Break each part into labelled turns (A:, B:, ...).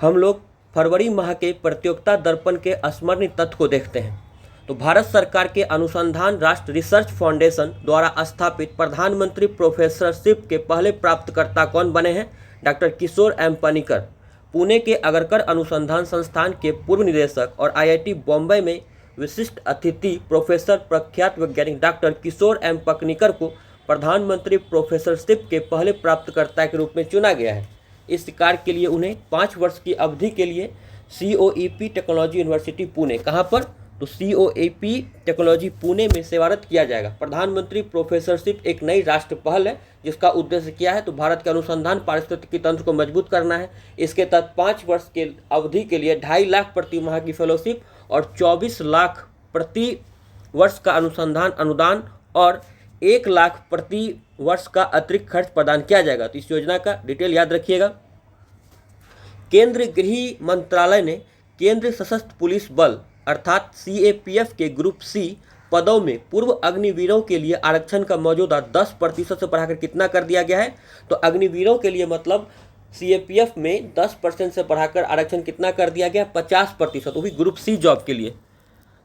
A: हम लोग फरवरी माह के प्रतियोगिता दर्पण के स्मरणीय तथ्य को देखते हैं। तो भारत सरकार के अनुसंधान राष्ट्र रिसर्च फाउंडेशन द्वारा स्थापित प्रधानमंत्री प्रोफेसरशिप के पहले प्राप्तकर्ता कौन बने हैं? डॉक्टर किशोर एम पनिकर, पुणे के अगरकर अनुसंधान संस्थान के पूर्व निदेशक और IIT बॉम्बे में विशिष्ट अतिथि प्रोफेसर प्रख्यात वैज्ञानिक डॉक्टर किशोर एम पनिकर को प्रधानमंत्री प्रोफेसरशिप के पहले प्राप्तकर्ता के रूप में चुना गया है। इस कार्य के लिए उन्हें 5 वर्ष की अवधि के लिए COEP टेक्नोलॉजी यूनिवर्सिटी पुणे, कहाँ पर? तो COEP टेक्नोलॉजी पुणे में सेवारत किया जाएगा। प्रधानमंत्री प्रोफेसरशिप एक नई राष्ट्र पहल है जिसका उद्देश्य क्या है? तो भारत के अनुसंधान पारिस्थितिकी तंत्र को मजबूत करना है। इसके तहत 5 वर्ष के अवधि के लिए 2.5 लाख प्रति माह की फेलोशिप और 24 लाख प्रति वर्ष का अनुसंधान अनुदान और 1 लाख प्रति वर्ष का अतिरिक्त खर्च प्रदान किया जाएगा। तो इस योजना का डिटेल याद रखिएगा। केंद्रीय गृह मंत्रालय ने केंद्रीय सशस्त्र पुलिस बल अर्थात CAPF के ग्रुप C पदों में पूर्व अग्निवीरों के लिए आरक्षण का मौजूदा 10% से बढ़ाकर कितना कर दिया गया है? तो अग्निवीरों के लिए मतलब CAPF में 10% से बढ़ाकर आरक्षण कितना कर दिया गया? 50%, वो भी ग्रुप C जॉब के लिए।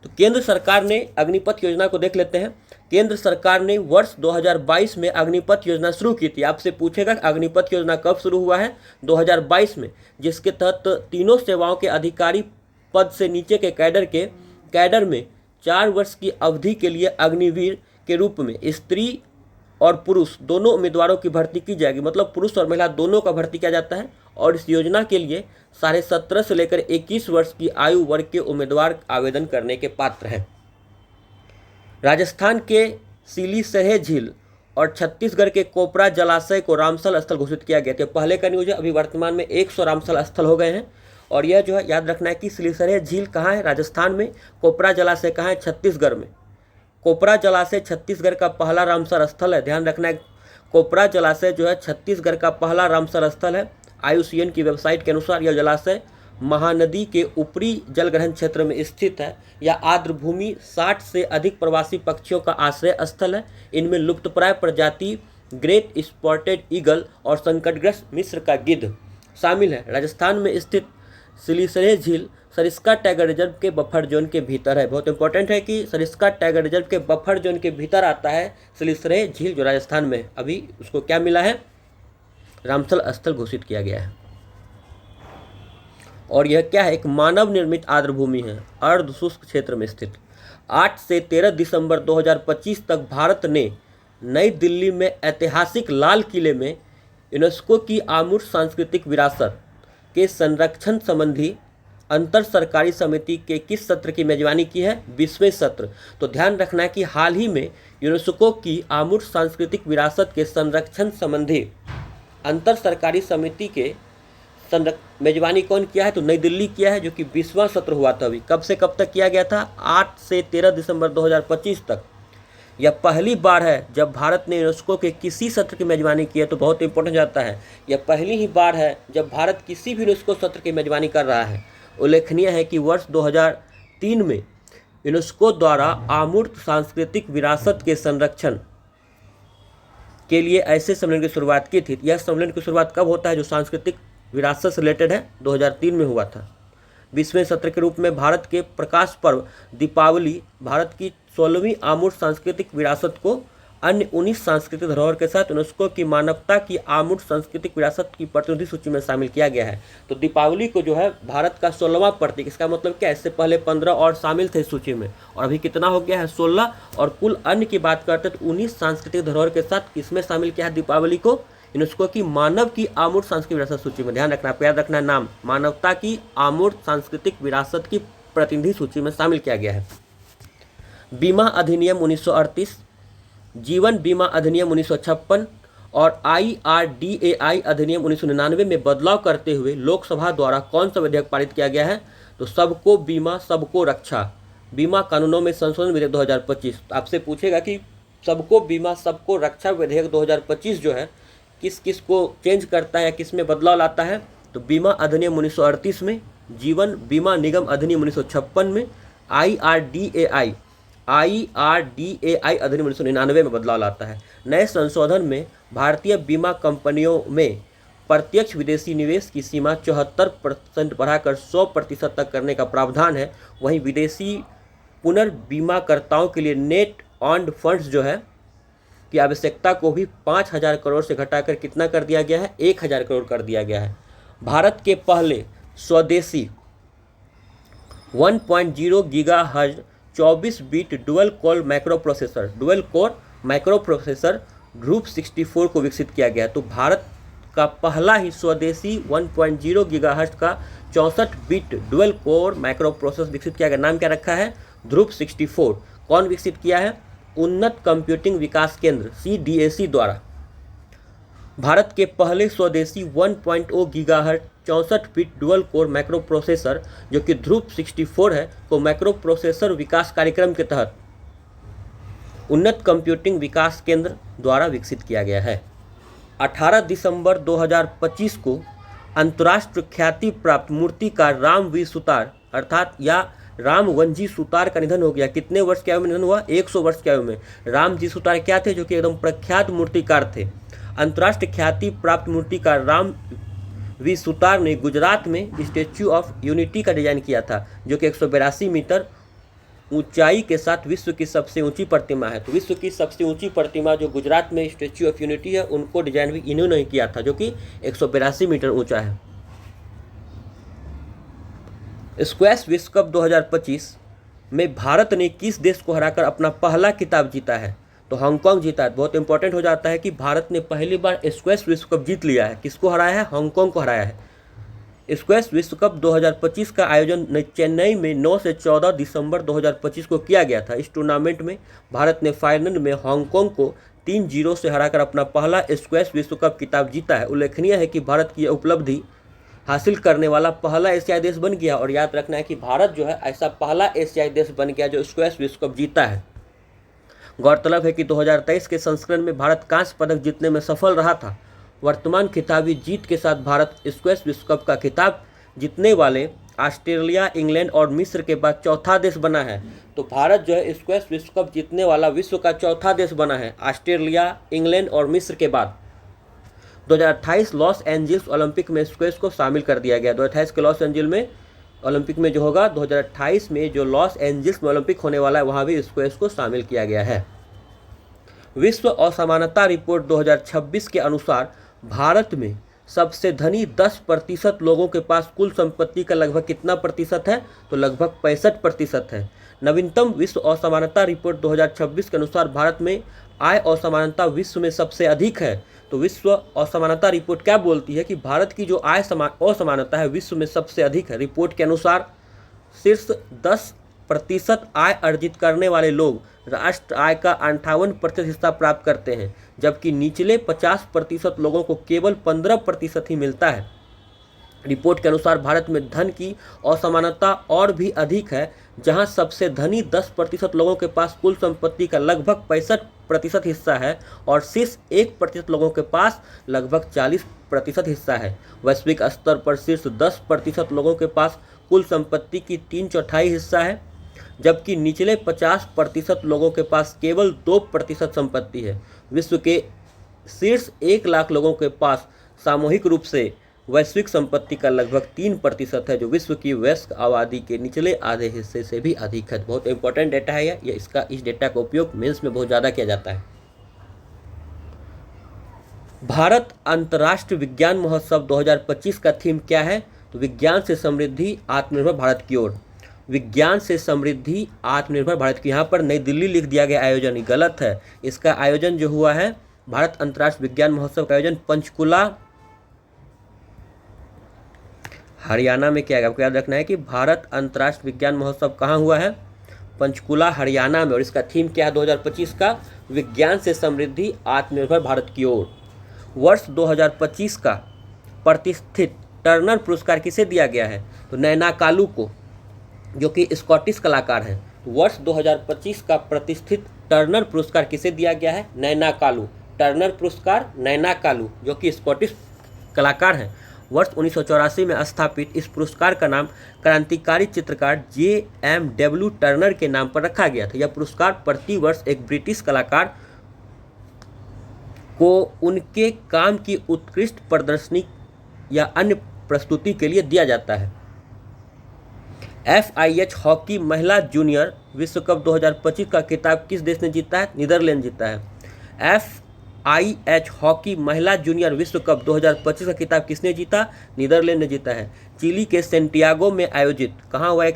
A: तो केंद्र सरकार ने अग्निपथ योजना को देख लेते हैं। केंद्र सरकार ने वर्ष 2022 में अग्निपथ योजना शुरू की थी। आपसे पूछेगा अग्निपथ योजना कब शुरू हुआ है? 2022 में, जिसके तहत तीनों सेवाओं के अधिकारी पद से नीचे के कैडर में 4 वर्ष की अवधि के लिए अग्निवीर के रूप में स्त्री और पुरुष दोनों उम्मीदवारों की भर्ती की जाएगी। मतलब पुरुष और महिला दोनों का भर्ती किया जाता है और इस योजना के लिए 17.5 से लेकर 21 वर्ष की आयु वर्ग के उम्मीदवार आवेदन करने के पात्र हैं। राजस्थान के सिलीसरे झील और छत्तीसगढ़ के कोपरा जलाशय को रामसल स्थल घोषित किया गया था। पहले का न्यूज है, अभी वर्तमान में 100 रामसल स्थल हो गए हैं। और यह जो है याद रखना है कि सिलीसरे झील कहाँ है? राजस्थान में। कोपरा जलाशय कहाँ है? छत्तीसगढ़ में। कोपरा जलाशय छत्तीसगढ़ का पहला रामसर स्थल है। ध्यान रखना है, कोपरा जलाशय जो है छत्तीसगढ़ का पहला रामसर स्थल है। IUCN की वेबसाइट के अनुसार यह जलाशय महानदी के ऊपरी जलग्रहण क्षेत्र में स्थित है। यह आर्द्र भूमि 60 से अधिक प्रवासी पक्षियों का आश्रय स्थल है। इनमें लुप्तप्राय प्रजाति ग्रेट स्पॉटेड ईगल और संकटग्रस्त मिस्र का गिद्ध शामिल है। राजस्थान में स्थित सिलीसरे झील सरिस्का टाइगर रिजर्व के बफर जोन के भीतर है। बहुत इंपॉर्टेंट है कि सरिस्का टाइगर रिजर्व के बफर जोन के भीतर आता है सिलीसरे झील जो राजस्थान में है। अभी उसको क्या मिला है? रामसल स्थल घोषित किया गया है। और यह क्या है? एक मानव निर्मित आर्द्रभूमि है, अर्ध शुष्क क्षेत्र में स्थित। 8 से 13 दिसंबर 2025 तक भारत ने नई दिल्ली में ऐतिहासिक लाल किले में यूनेस्को की अमूर्त सांस्कृतिक विरासत के संरक्षण संबंधी अंतर सरकारी समिति के किस सत्र की मेजबानी की है? 20वें सत्र। तो ध्यान रखना है कि हाल ही में यूनेस्को की अमूर्त सांस्कृतिक विरासत के संरक्षण संबंधी अंतर सरकारी समिति के मेजबानी कौन किया है? तो नई दिल्ली किया है, जो कि 20वां सत्र हुआ था। अभी कब से कब तक किया गया था? 8 से 13 दिसंबर 2025 तक। यह पहली बार है जब भारत ने यूनेस्को के किसी सत्र की मेजबानी की है। तो बहुत इंपॉर्टेंट जाता है, यह पहली ही बार है जब भारत किसी भी यूनेस्को सत्र की मेजबानी कर रहा है। उल्लेखनीय है कि वर्ष 2003 में यूनेस्को द्वारा अमूर्त सांस्कृतिक विरासत के संरक्षण के लिए ऐसे सम्मेलन की शुरुआत की थी। यह सम्मेलन की शुरुआत कब होता है जो सांस्कृतिक विरासत से रिलेटेड है? 2003 में हुआ था। 20वें सत्र के रूप में भारत के प्रकाश पर्व दीपावली भारत की 16वीं अमूर्त सांस्कृतिक विरासत को अन्य 19 सांस्कृतिक धरोहर के साथ यूनेस्को की मानवता की अमूर्त सांस्कृतिक विरासत की प्रतिनिधि सूची में शामिल किया गया है। तो दीपावली को जो है भारत का 16वां प्रतीक, इसका मतलब क्या है? इससे पहले 15 और शामिल थे इस सूची में और अभी कितना हो गया है? 16। और कुल अन्य की बात करते तो 19 सांस्कृतिक धरोहर के साथ किसमें शामिल किया है दीपावली को? यूनेस्को की मानव की अमूर्त सांस्कृतिक विरासत सूची में। ध्यान रखना, याद रखना नाम, मानवता की अमूर्त सांस्कृतिक विरासत की प्रतिनिधि सूची में शामिल किया गया है। बीमा अधिनियम 1938, जीवन बीमा अधिनियम 1956 और IRDAI अधिनियम 1999 में बदलाव करते हुए लोकसभा द्वारा कौन सा विधेयक पारित किया गया है? तो सबको बीमा सबको रक्षा बीमा कानूनों में संशोधन विधेयक 2025। आपसे पूछेगा कि सबको बीमा सबको रक्षा विधेयक 2025 जो है किस किस को चेंज करता है या किस में बदलाव लाता है? तो बीमा अधिनियम 1938 में, जीवन बीमा निगम अधिनियम 1956 में, IRDAI अधिनियम 1999 में बदलाव लाता है। नए संशोधन में भारतीय बीमा कंपनियों में प्रत्यक्ष विदेशी निवेश की सीमा 74% बढ़ाकर 100% तक करने का प्रावधान है। वहीं विदेशी पुनर्बीमाकर्ताओं के लिए नेट अर्न्ड फंड्स जो है की आवश्यकता को भी 5,000 करोड़ से घटाकर कितना कर दिया गया है, 1,000 करोड़ कर दिया गया है। भारत के पहले स्वदेशी 1.0 gigahertz 24 bit dual core microprocessor Dhruv 64 को विकसित किया गया। तो भारत का पहला ही स्वदेशी 1.0 गीगाहर्ट्ज का 64 bit dual core micro processor विकसित किया गया। नाम क्या रखा है? ध्रुव 64। कौन विकसित किया है? उन्नत कंप्यूटिंग विकास केंद्र CDAC द्वारा। भारत के पहले स्वदेशी 1.0 gigahertz 64 bit dual core micro processor जो कि ध्रुव 64 है को माइक्रो प्रोसेसर विकास कार्यक्रम के तहत उन्नत कंप्यूटिंग विकास केंद्र द्वारा विकसित किया गया है। 18 दिसंबर 2025 को अंतर्राष्ट्रीय ख्याति प्राप्त मूर्तिकार राम वी सुतार अर्थात या रामवंजी सुतार का निधन हो गया। कितने वर्ष की आयु में निधन हुआ? 100 वर्ष की आयु में। रामजी सुतार क्या थे? जो कि एकदम प्रख्यात मूर्तिकार थे। अंतर्राष्ट्रीय ख्याति प्राप्त मूर्तिकार राम वी सुतार ने गुजरात में स्टैच्यू ऑफ यूनिटी का डिजाइन किया था जो कि 182 मीटर ऊंचाई के साथ विश्व की सबसे ऊंची प्रतिमा है। तो विश्व की सबसे ऊंची प्रतिमा जो गुजरात में स्टैच्यू ऑफ यूनिटी है उनको डिजाइन भी इन्होंने ही किया था जो कि 182 मीटर ऊंचा है। स्क्वैश विश्व कप 2025 में भारत ने किस देश को हराकर अपना पहला खिताब जीता है? तो हांगकांग जीता है। बहुत इंपॉर्टेंट हो जाता है कि भारत ने पहली बार स्क्वैश विश्व कप जीत लिया है। किसको हराया है? हांगकांग को हराया है। स्क्वैश विश्व कप 2025 का आयोजन चेन्नई में 9 से 14 दिसंबर 2025 को किया गया था। इस टूर्नामेंट में भारत ने फाइनल में हांगकांग को 3-0 से हराकर अपना पहला स्क्वैश विश्व कप खिताब जीता है। उल्लेखनीय है कि भारत की यह उपलब्धि हासिल करने वाला पहला एशियाई देश बन गया और याद रखना है कि भारत जो है ऐसा पहला एशियाई देश बन गया जो स्क्वैश विश्व कप जीता है। गौरतलब है कि 2023 के संस्करण में भारत कांस्य पदक जीतने में सफल रहा था। वर्तमान खिताबी जीत के साथ भारत स्क्वैश विश्व कप का खिताब जीतने वाले ऑस्ट्रेलिया, इंग्लैंड और मिस्र के बाद चौथा देश बना है। तो भारत जो है स्क्वैश विश्व कप जीतने वाला विश्व का चौथा देश बना है, ऑस्ट्रेलिया, इंग्लैंड और मिस्र के बाद। 2028 लॉस एंजल्स ओलंपिक में स्क्वैश को शामिल कर दिया गया। 2028 के लॉस एंजल्स में ओलंपिक में जो होगा 2028 में जो लॉस एंजल्स में ओलंपिक होने वाला है वहाँ भी स्क्वैश को शामिल किया गया है। विश्व असमानता रिपोर्ट 2026 के अनुसार भारत में सबसे धनी 10% लोगों के पास कुल संपत्ति का लगभग कितना प्रतिशत है? तो लगभग 65% है। नवीनतम विश्व असमानता रिपोर्ट 2026 के अनुसार भारत में आय असमानता विश्व में सबसे अधिक है। तो विश्व असमानता रिपोर्ट क्या बोलती है कि भारत की जो आय असमानता है विश्व में सबसे अधिक है। रिपोर्ट के अनुसार शीर्ष 10% आय अर्जित करने वाले लोग राष्ट्र आय का 58% हिस्सा प्राप्त करते हैं, जबकि निचले 50% लोगों को केवल 15% ही मिलता है। रिपोर्ट के अनुसार भारत में धन की असमानता और भी अधिक है, जहां सबसे धनी 10% लोगों के पास कुल संपत्ति का लगभग 65% हिस्सा है और शीर्ष 1% लोगों के पास लगभग 40% हिस्सा है। वैश्विक स्तर पर शीर्ष 10% लोगों के पास कुल संपत्ति की 3/4 हिस्सा है, जबकि निचले 50% लोगों के पास केवल 2% संपत्ति है। विश्व के शीर्ष 1 लाख लोगों के पास सामूहिक रूप से वैश्विक संपत्ति का लगभग 3% है, जो विश्व की वयस्क आबादी के निचले आधे हिस्से से भी अधिक है। बहुत इंपॉर्टेंट डेटा है ये इस डेटा का उपयोग मेंस में बहुत ज़्यादा किया जाता है। भारत अंतर्राष्ट्रीय विज्ञान महोत्सव 2025 का थीम क्या है? तो विज्ञान से समृद्धि आत्मनिर्भर भारत की ओर। विज्ञान से समृद्धि आत्मनिर्भर भारत की, यहाँ पर नई दिल्ली लिख दिया गया आयोजन, ये गलत है। इसका आयोजन जो हुआ है भारत अंतर्राष्ट्रीय विज्ञान महोत्सव का आयोजन पंचकुला हरियाणा में किया गया। आपको याद रखना है कि भारत अंतर्राष्ट्रीय विज्ञान महोत्सव कहाँ हुआ है? पंचकुला हरियाणा में। और इसका थीम क्या है 2025 का? विज्ञान से समृद्धि आत्मनिर्भर भारत की ओर। वर्ष 2025 का प्रतिष्ठित टर्नर पुरस्कार किसे दिया गया है? तो नैना कालू को, जो कि स्कॉटिश कलाकार हैं। वर्ष 2025 का प्रतिष्ठित टर्नर पुरस्कार किसे दिया गया है? नैना कालू। टर्नर पुरस्कार नैना कालू, जो कि स्कॉटिश कलाकार हैं। वर्ष 1984 में स्थापित इस पुरस्कार का नाम क्रांतिकारी चित्रकार JMW टर्नर के नाम पर रखा गया था। यह पुरस्कार प्रति वर्ष एक ब्रिटिश कलाकार को उनके काम की उत्कृष्ट या अन्य प्रस्तुति के लिए दिया जाता है। FIH हॉकी महिला जूनियर विश्व कप 2025 का खिताब किस देश ने जीता है? नीदरलैंड जीता है। FIH हॉकी महिला जूनियर विश्व कप 2025 का खिताब किसने जीता? नीदरलैंड ने जीता है। चिली के सेंटियागो में आयोजित कहाँ हुआ है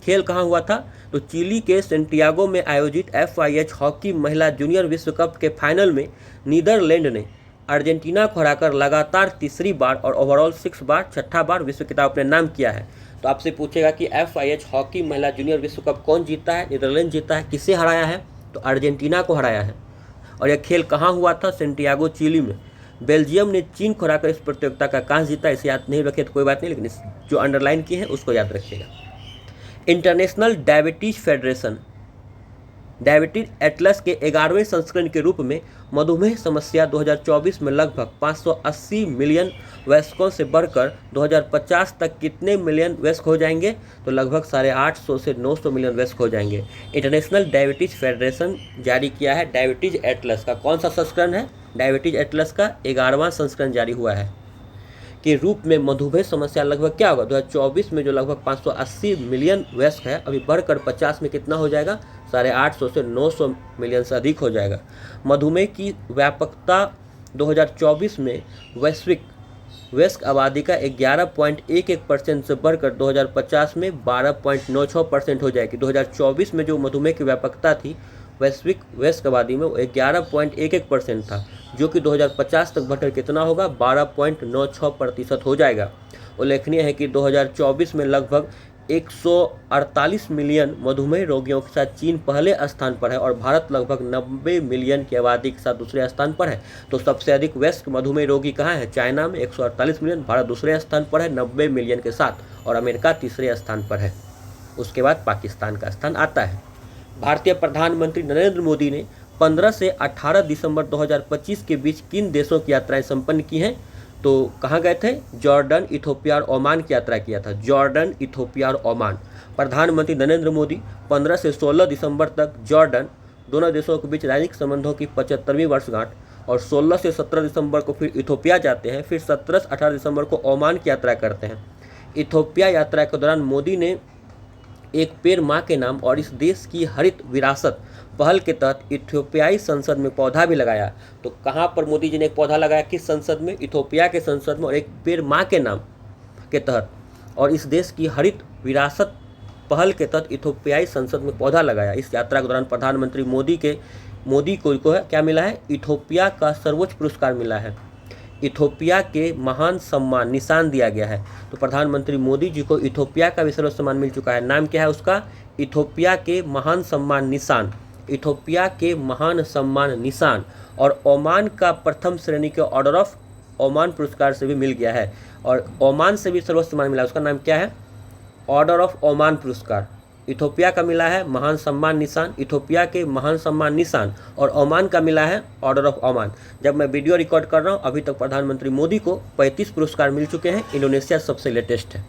A: खेल कहाँ हुआ था? तो चिली के सेंटियागो में आयोजित FIH हॉकी महिला जूनियर विश्व कप के फाइनल में नीदरलैंड ने अर्जेंटीना को हराकर लगातार तीसरी बार और ओवरऑल 6 बार छठा बार विश्व खिताब अपने नाम किया है। तो आपसे पूछेगा कि FIH हॉकी महिला जूनियर विश्व कप कौन जीता है? नीदरलैंड जीता है। किसे हराया है? तो अर्जेंटीना को हराया है। और यह खेल कहाँ हुआ था? सेंटियागो चिली में। बेल्जियम ने चीन को हराकर इस प्रतियोगिता का कांस्य जीता। इसे याद नहीं रखे तो कोई बात नहीं, लेकिन जो अंडरलाइन की है उसको याद रखिएगा। International diabetes federation diabetes Atlas के 11वें संस्करण के रूप में मधुमेह समस्या 2024 में लगभग 580 मिलियन वयस्कों से बढ़कर 2050 तक कितने मिलियन वयस्क हो जाएंगे? तो लगभग 850 से 900 मिलियन वयस्क हो जाएंगे। इंटरनेशनल डायबिटीज फेडरेशन जारी किया है डायबिटीज एटलस का कौन सा संस्करण है? डायबिटीज एटलस का 11वां संस्करण जारी हुआ है के रूप में मधुमेह समस्या लगभग क्या होगा? 2024 में जो लगभग 580 मिलियन वयस्क है, अभी बढ़कर 50 में कितना हो जाएगा? 850 से 900 मिलियन से अधिक हो जाएगा। मधुमेह की व्यापकता 2024 में वयस्क आबादी का 11.11% से बढ़कर 2050 में 12.96% हो जाएगी। 2024 में जो मधुमेह की व्यापकता थी वयस्क आबादी में वो 11.11% था, जो कि 2050 तक बढ़कर कितना होगा? 12.96% हो जाएगा। उल्लेखनीय है कि 2024 में लगभग 148 मिलियन मधुमेह रोगियों के साथ चीन पहले स्थान पर है और भारत लगभग 90 मिलियन की आबादी के साथ दूसरे स्थान पर है। तो सबसे अधिक वयस्क मधुमेह रोगी कहाँ है? चाइना में 148 मिलियन, भारत दूसरे स्थान पर है 90 मिलियन के साथ, और अमेरिका तीसरे स्थान पर है। उसके बाद पाकिस्तान का स्थान आता है। भारतीय प्रधानमंत्री नरेंद्र मोदी ने 15 से 18 दिसंबर 2025 के बीच किन देशों की यात्राएं संपन्न की हैं? तो कहाँ गए थे? जॉर्डन, इथोपिया और ओमान की यात्रा किया था। जॉर्डन, इथोपिया और ओमान। प्रधानमंत्री नरेंद्र मोदी 15 से 16 दिसंबर तक जॉर्डन, दोनों देशों के बीच राजनीतिक संबंधों की 75वीं वर्षगांठ, और 16 से 17 दिसंबर को फिर इथोपिया जाते हैं, फिर 17 से 18 दिसंबर को ओमान की यात्रा करते हैं। इथोपिया यात्रा के दौरान मोदी ने एक पेड़ माँ के नाम और इस देश की हरित विरासत पहल के तहत इथोपियाई संसद में पौधा भी लगाया। तो कहाँ पर मोदी जी ने एक पौधा लगाया? किस संसद में? इथोपिया के संसद में, और एक पेड़ माँ के नाम के तहत और इस देश की हरित विरासत पहल के तहत इथोपियाई संसद में पौधा लगाया। इस यात्रा के दौरान प्रधानमंत्री मोदी को क्या मिला है? इथोपिया का सर्वोच्च पुरस्कार मिला है। इथोपिया के महान सम्मान निशान दिया गया है। तो प्रधानमंत्री मोदी जी को इथोपिया का भी सर्वोच्च सम्मान मिल चुका है। नाम क्या है उसका? इथोपिया के महान सम्मान निशान। इथोपिया के महान सम्मान निशान। और ओमान का प्रथम श्रेणी के ऑर्डर ऑफ ओमान पुरस्कार से भी मिल गया है, और ओमान से भी सर्वोच्च सम्मान मिला। उसका नाम क्या है? ऑर्डर ऑफ ओमान पुरस्कार। इथोपिया का मिला है महान सम्मान निशान, इथोपिया के महान सम्मान निशान, और ओमान का मिला है ऑर्डर ऑफ ओमान। जब मैं वीडियो रिकॉर्ड कर रहा हूँ अभी तक प्रधानमंत्री मोदी को 35 पुरस्कार मिल चुके हैं। इंडोनेशिया सबसे लेटेस्ट है।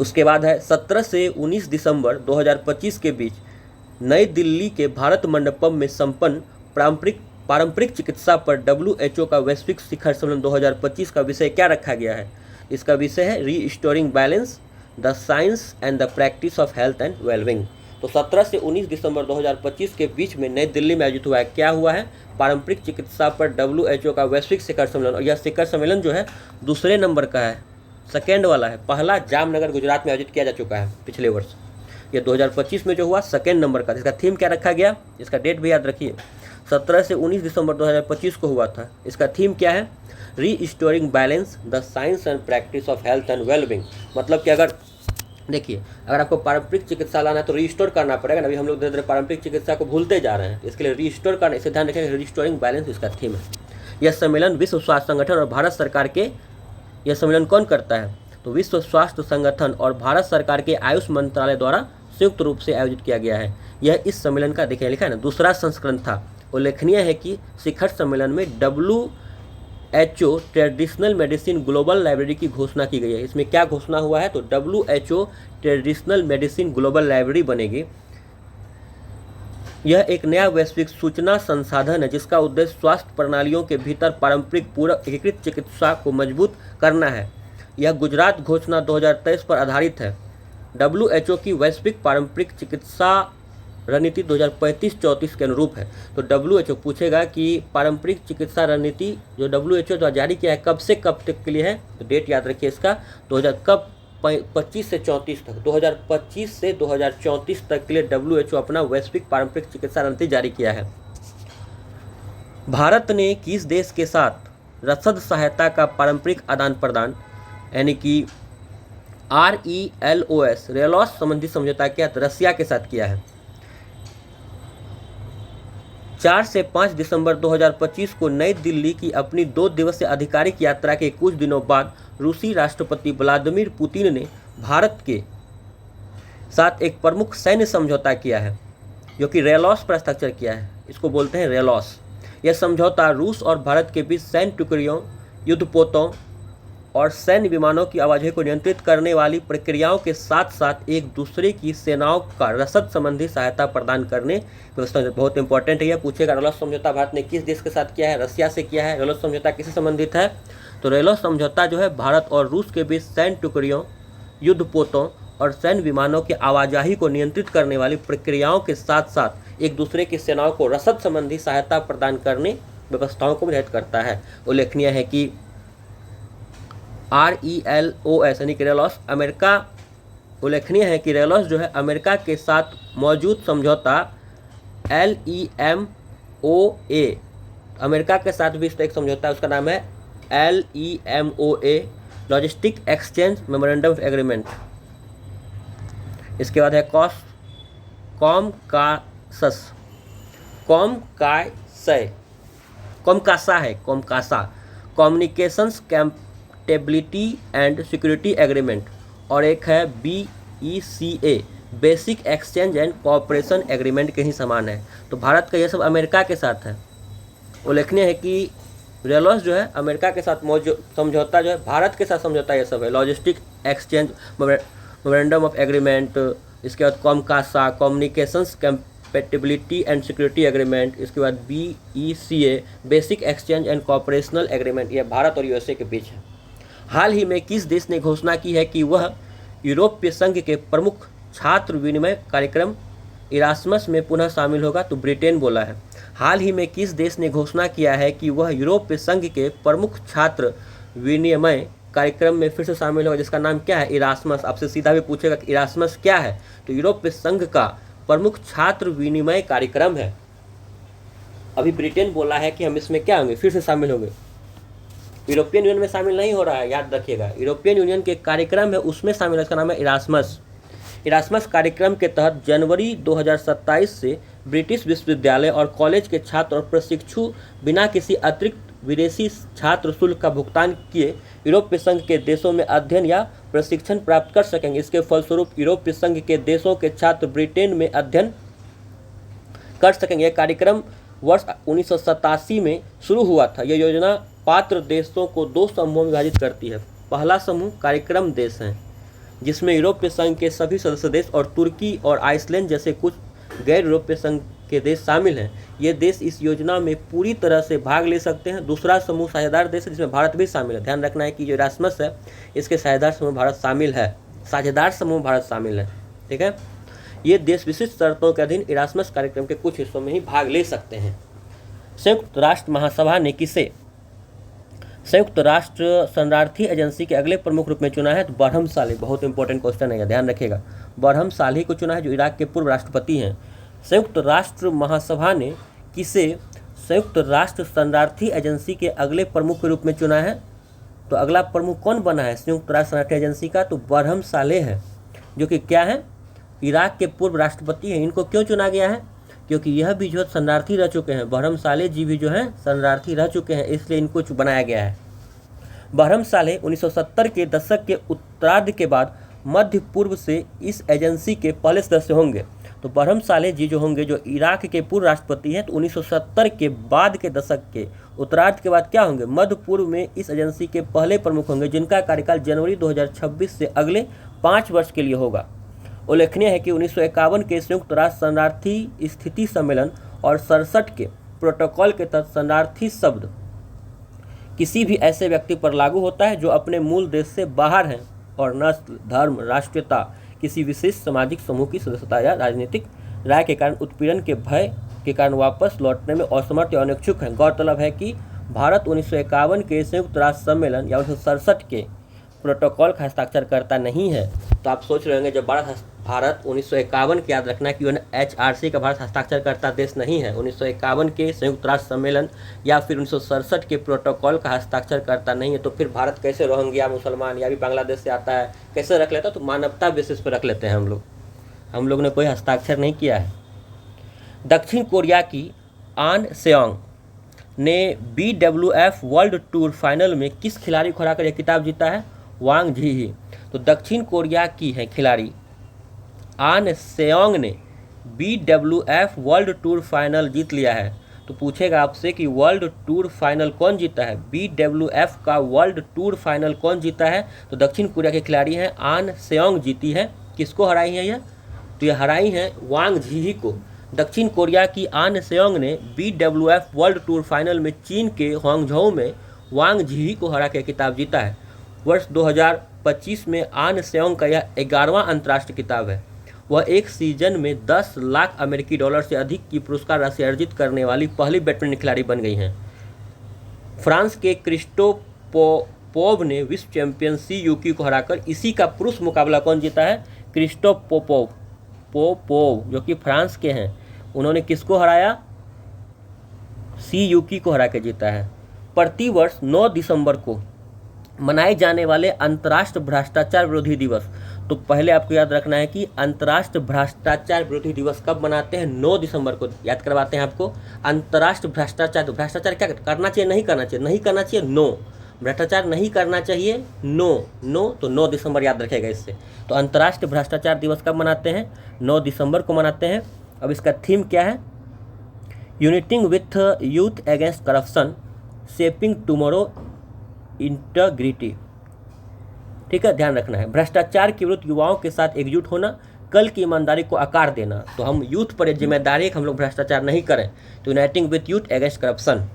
A: उसके बाद है 17 से 19 दिसंबर 2025 के बीच नई दिल्ली के भारत मंडपम में संपन्न पारंपरिक चिकित्सा पर WHO का वैश्विक शिखर सम्मेलन 2025 का विषय क्या रखा गया है? इसका विषय है restoring balance, the science and the practice of health and wellbeing. तो 17 से 19 दिसंबर 2025 के बीच में नई दिल्ली में आयोजित हुआ है। क्या हुआ है? पारंपरिक चिकित्सा पर WHO का वैश्विक शिखर सम्मेलन। और यह शिखर सम्मेलन जो है दूसरे नंबर का है, सेकेंड वाला है। पहला जामनगर गुजरात में आयोजित किया जा चुका है पिछले वर्ष। ये 2025 में जो हुआ सेकेंड नंबर का। इसका थीम क्या रखा गया? इसका डेट भी याद रखिए, 17 से 19 दिसंबर 2025 को हुआ था। इसका थीम क्या है? Restoring balance, the science and practice of health and wellbeing. मतलब कि अगर देखिए, अगर आपको पारंपरिक चिकित्सा लाना है तो रीस्टोर करना पड़ेगा ना। अभी हम लोग धीरे धीरे पारंपरिक चिकित्सा को भूलते जा रहे हैं, इसके लिए रीस्टोर करना, इसे ध्यान रखेंगे। रीस्टोरिंग बैलेंस इसका थीम है। यह सम्मेलन विश्व स्वास्थ्य संगठन और भारत सरकार के, यह सम्मेलन कौन करता है? तो विश्व स्वास्थ्य संगठन और भारत सरकार के आयुष मंत्रालय द्वारा संयुक्त रूप से आयोजित किया गया है। यह इस सम्मेलन का देखिए लिखा है ना, दूसरा संस्करण था। उल्लेखनीय है कि शिखर सम्मेलन में WHO traditional medicine global library की घोषणा की गई है। इसमें क्या घोषणा हुआ है? तो WHO traditional medicine global library बनेगी। यह एक नया वैश्विक सूचना संसाधन है जिसका उद्देश्य स्वास्थ्य प्रणालियों के भीतर पारंपरिक पूरक एकीकृत चिकित्सा को मजबूत करना है। यह गुजरात घोषणा 2023 पर आधारित है। WHO की वैश्विक पारंपरिक चिकित्सा रणनीति 2035-34 के अनुरूप है। तो WHO पूछेगा कि पारंपरिक चिकित्सा रणनीति जो WHO द्वारा जारी किया है कब से कब तक के लिए है, तो डेट याद रखिए इसका 2025 से 34 तक, 2025 से 2034 तक के लिए WHO अपना वैश्विक पारंपरिक चिकित्सा रणनीति जारी किया है। भारत ने किस देश के साथ रसद सहायता का पारंपरिक आदान प्रदान यानी कि रेलॉस संबंधी समझौता के तहत रसिया के साथ किया है? 4 से 5 दिसंबर 2025 को नई दिल्ली की अपनी 2 दिवसीय आधिकारिक यात्रा के कुछ दिनों बाद रूसी राष्ट्रपति व्लादिमीर पुतिन ने भारत के साथ एक प्रमुख सैन्य समझौता किया है जो कि रेलॉस पर हस्ताक्षर किया है। इसको बोलते हैं रेलॉस। यह समझौता रूस और भारत के बीच सैन्य टुकड़ियों, युद्धपोतों और सैन्य विमानों की आवाजाही को नियंत्रित करने वाली प्रक्रियाओं के साथ साथ एक दूसरे की सेनाओं का रसद संबंधी सहायता प्रदान करने व्यवस्था बहुत इंपॉर्टेंट है। यह पूछेगा रेलॉस समझौता भारत ने किस देश के साथ किया है? रसिया से किया है। रेलॉस समझौता किससे संबंधित है? तो रेलॉस समझौता जो है भारत और रूस के बीच सैन्य टुकड़ियों, युद्धपोतों और सैन्य विमानों की आवाजाही को नियंत्रित करने वाली प्रक्रियाओं के साथ साथ एक दूसरे की सेनाओं को रसद संबंधी सहायता प्रदान करने व्यवस्थाओं को निर्धारित करता है। उल्लेखनीय है कि RELOS यानी कि रेलॉस अमेरिका उल्लेखनीय है कि रेलॉस जो है अमेरिका के साथ मौजूद समझौता LEMOA अमेरिका के साथ भी एक समझौता है, उसका नाम है LEMOA logistic exchange memorandum of agreement. इसके बाद है COMCASA communications capability and security agreement, और एक है BECA basic exchange and cooperation agreement के ही समान है। तो भारत का यह सब अमेरिका के साथ है। उल्लेखनीय है कि रेलॉस जो है अमेरिका के साथ मौजूद समझौता जो है भारत के साथ समझौता ये सब है, logistic exchange memorandum of agreement, इसके बाद COMCASA communications capability and security agreement, इसके बाद BECA basic exchange and cooperational agreement, यह भारत और USA के बीच है। हाल ही में किस देश ने घोषणा की है कि वह यूरोपीय संघ के प्रमुख छात्र विनिमय कार्यक्रम इरास्मस में पुनः शामिल होगा? तो ब्रिटेन बोला है। हाल ही में किस देश ने घोषणा किया है कि वह यूरोपीय संघ के प्रमुख छात्र विनिमय कार्यक्रम में फिर से शामिल होगा, जिसका नाम क्या है? इरास्मस। आपसे सीधा भी पूछेगा कि इरास्मस क्या है, तो यूरोपीय संघ का प्रमुख छात्र विनिमय कार्यक्रम है। अभी ब्रिटेन बोला है कि हम इसमें क्या होंगे, फिर से शामिल होंगे। यूरोपियन यूनियन में शामिल नहीं हो रहा है, याद रखिएगा। यूरोपियन यूनियन के कार्यक्रम है उसमें शामिल है, इसका नाम है इरास्मस। इरास्मस कार्यक्रम के तहत जनवरी 2027 से ब्रिटिश विश्वविद्यालय और कॉलेज के छात्र और प्रशिक्षु बिना किसी अतिरिक्त विदेशी छात्र शुल्क का भुगतान किए यूरोपीय संघ के देशों में अध्ययन या प्रशिक्षण प्राप्त कर सकेंगे। इसके फलस्वरूप यूरोपीय संघ के देशों के छात्र ब्रिटेन में अध्ययन कर सकेंगे। यह कार्यक्रम वर्ष 1987 में शुरू हुआ था। यह योजना पात्र देशों को 2 समूहों में विभाजित करती है। पहला समूह कार्यक्रम देश हैं, जिसमें यूरोपीय संघ के सभी सदस्य देश और तुर्की और आइसलैंड जैसे कुछ गैर यूरोपीय संघ के देश शामिल हैं। ये देश इस योजना में पूरी तरह से भाग ले सकते हैं। दूसरा समूह साझेदार देश है, जिसमें भारत भी शामिल है। ध्यान रखना है कि जो इरास्मस है इसके साझेदार समूह भारत शामिल है, साझेदार समूह भारत शामिल है। ठीक है, ये देश विशिष्ट शर्तों के अधीन इरास्मस कार्यक्रम के कुछ हिस्सों में ही भाग ले सकते हैं। संयुक्त राष्ट्र महासभा ने किसे संयुक्त राष्ट्र शरणार्थी एजेंसी के अगले प्रमुख रूप में चुना है? तो बरहम साली। बहुत इंपॉर्टेंट क्वेश्चन है, ध्यान रखिएगा। बरहम साली को चुना है, जो इराक के पूर्व राष्ट्रपति हैं। संयुक्त राष्ट्र महासभा ने किसे संयुक्त राष्ट्र शरणार्थी एजेंसी के अगले प्रमुख के रूप में चुना है? तो अगला प्रमुख कौन बना है संयुक्त राष्ट्र शरणार्थी एजेंसी का? तो बरहम साले है, जो कि क्या है, इराक के पूर्व राष्ट्रपति हैं। इनको क्यों चुना गया है? क्योंकि यह भी जो शरणार्थी रह चुके हैं, बरहम साले जी भी जो हैं शरणार्थी रह चुके हैं, इसलिए इनको बनाया गया है। बरहम साले 1970 के दशक के उत्तरार्ध के बाद मध्य पूर्व से इस एजेंसी के पहले सदस्य होंगे। तो बरहम साले जी जो होंगे, जो इराक के पूर्व राष्ट्रपति हैं, तो 1970 के बाद के दशक के उत्तरार्ध के बाद क्या होंगे? मध्य पूर्व में इस एजेंसी के पहले प्रमुख होंगे, जिनका कार्यकाल जनवरी 2026 से अगले 5 वर्ष के लिए होगा। उल्लेखनीय है कि 1951 के संयुक्त राष्ट्र शरणार्थी स्थिति सम्मेलन और 67 के प्रोटोकॉल के तहत शरणार्थी शब्द किसी भी ऐसे व्यक्ति पर लागू होता है जो अपने मूल देश से बाहर हैं और नस्ल, धर्म, राष्ट्रीयता, किसी विशेष सामाजिक समूह की सदस्यता या राजनीतिक राय के कारण उत्पीड़न के भय के कारण वापस लौटने में असमर्थ या अनिच्छुक हैं। गौरतलब है कि भारत 1951 के संयुक्त राष्ट्र सम्मेलन या 1967 के प्रोटोकॉल का हस्ताक्षर करता नहीं है। तो आप सोच रहे होंगे जब भारत 1951 की याद रखना कि UNHRC का भारत हस्ताक्षर करता देश नहीं है। 1951 के संयुक्त राष्ट्र सम्मेलन या फिर 1967 के प्रोटोकॉल का हस्ताक्षर करता नहीं है, तो फिर भारत कैसे रोहिंग्या मुसलमान या भी बांग्लादेश से आता है कैसे रख लेता? तो मानवता बेसिस पर रख लेते हैं हम लोग ने कोई हस्ताक्षर नहीं किया है। दक्षिण कोरिया की आन सेओंग ने BWF वर्ल्ड टूर फाइनल में किस खिलाड़ी को हराकर यह खिताब जीता है? वांग झी। तो दक्षिण कोरिया की है खिलाड़ी आन सेओंग ने BWF वर्ल्ड टूर फाइनल जीत लिया है। तो पूछेगा आपसे कि वर्ल्ड टूर फाइनल कौन जीता है, BWF का वर्ल्ड टूर फाइनल कौन जीता है? तो दक्षिण कोरिया के खिलाड़ी हैं आन सेओंग जीती है। किसको हराई है यह? तो यह हराई हैं वांग झी को। दक्षिण कोरिया की आन सेओंग ने BWF वर्ल्ड टूर फाइनल में चीन के हांगझोउ में वांग झी को हरा के खिताब जीता है। वर्ष 2025 में आन सेओंग का यह 11वां अंतर्राष्ट्रीय खिताब है। वह एक सीजन में 10 लाख अमेरिकी डॉलर से अधिक की पुरस्कार राशि अर्जित करने वाली पहली बैडमिंटन खिलाड़ी बन गई हैं। फ्रांस के क्रिस्टोपोव ने विश्व चैंपियन सी यूकी को हराकर इसी का पुरुष मुकाबला कौन जीता है? क्रिस्टोपोव जो कि फ्रांस के हैं, उन्होंने किसको हराया? सी यूकी को हरा के जीता है। प्रतिवर्ष 9 दिसंबर को मनाए जाने वाले अंतर्राष्ट्रीय भ्रष्टाचार विरोधी दिवस। तो पहले आपको याद रखना है कि अंतर्राष्ट्रीय भ्रष्टाचार विरोधी दिवस कब मनाते हैं? 9 दिसंबर को याद करवाते हैं आपको। अंतर्राष्ट्रीय भ्रष्टाचार, तो भ्रष्टाचार क्या करना चाहिए, नहीं करना चाहिए? नहीं करना चाहिए, नो। भ्रष्टाचार नहीं करना चाहिए, नो। तो 9 दिसंबर याद रखेगा इससे। तो अंतर्राष्ट्रीय भ्रष्टाचार दिवस कब मनाते हैं? 9 दिसंबर को मनाते हैं। अब इसका थीम क्या है? Uniting with youth against corruption, shaping tomorrow integrity. ठीक है, ध्यान रखना है। भ्रष्टाचार के विरुद्ध युवाओं के साथ एकजुट होना, कल की ईमानदारी को आकार देना। तो हम यूथ पर जिम्मेदारी है कि हम लोग भ्रष्टाचार नहीं करें। तो uniting with youth against corruption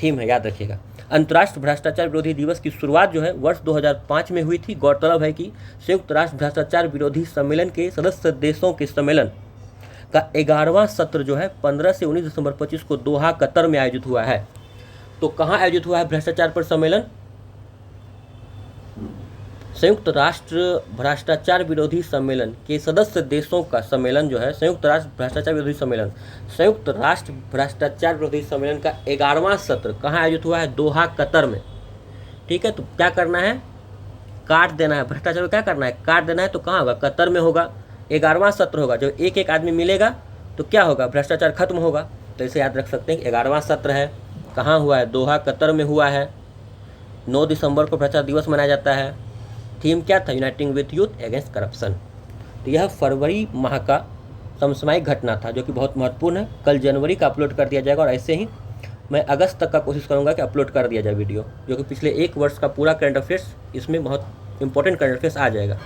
A: theme है, याद रखिएगा। अंतर्राष्ट्रीय भ्रष्टाचार विरोधी दिवस की शुरुआत जो है वर्ष 2005 में हुई थी। गौरतलब है कि संयुक्त राष्ट्र भ्रष्टाचार विरोधी सम्मेलन के सदस्य देशों के सम्मेलन का 11वां सत्र जो है 15 से 19 दिसंबर 25 को दोहा कतर में आयोजित हुआ है। तो कहाँ आयोजित हुआ है भ्रष्टाचार पर सम्मेलन? संयुक्त राष्ट्र भ्रष्टाचार विरोधी सम्मेलन के सदस्य देशों का सम्मेलन जो है संयुक्त राष्ट्र भ्रष्टाचार विरोधी सम्मेलन, संयुक्त राष्ट्र भ्रष्टाचार विरोधी सम्मेलन का 11वां सत्र कहाँ आयोजित हुआ है? दोहा कतर में। ठीक है, तो क्या करना है? काट देना है। भ्रष्टाचार को क्या करना है? काट देना है। तो कहाँ होगा? कतर में होगा। 11वां सत्र होगा। जब एक एक आदमी मिलेगा तो क्या होगा? भ्रष्टाचार खत्म होगा। तो इसे याद रख सकते हैं कि 11वां सत्र है, कहाँ हुआ है? दोहा कतर में हुआ है। 9 दिसंबर को भ्रष्टाचार दिवस मनाया जाता है। थीम क्या था? Uniting with youth against corruption. तो यह फरवरी माह का समसामयिक घटना था जो कि बहुत महत्वपूर्ण है। कल जनवरी का अपलोड कर दिया जाएगा और ऐसे ही मैं अगस्त तक का कोशिश करूंगा कि अपलोड कर दिया जाए वीडियो, जो कि पिछले 1 वर्ष का पूरा करंट अफेयर्स, इसमें बहुत इंपॉर्टेंट करंट अफेयर्स आ जाएगा।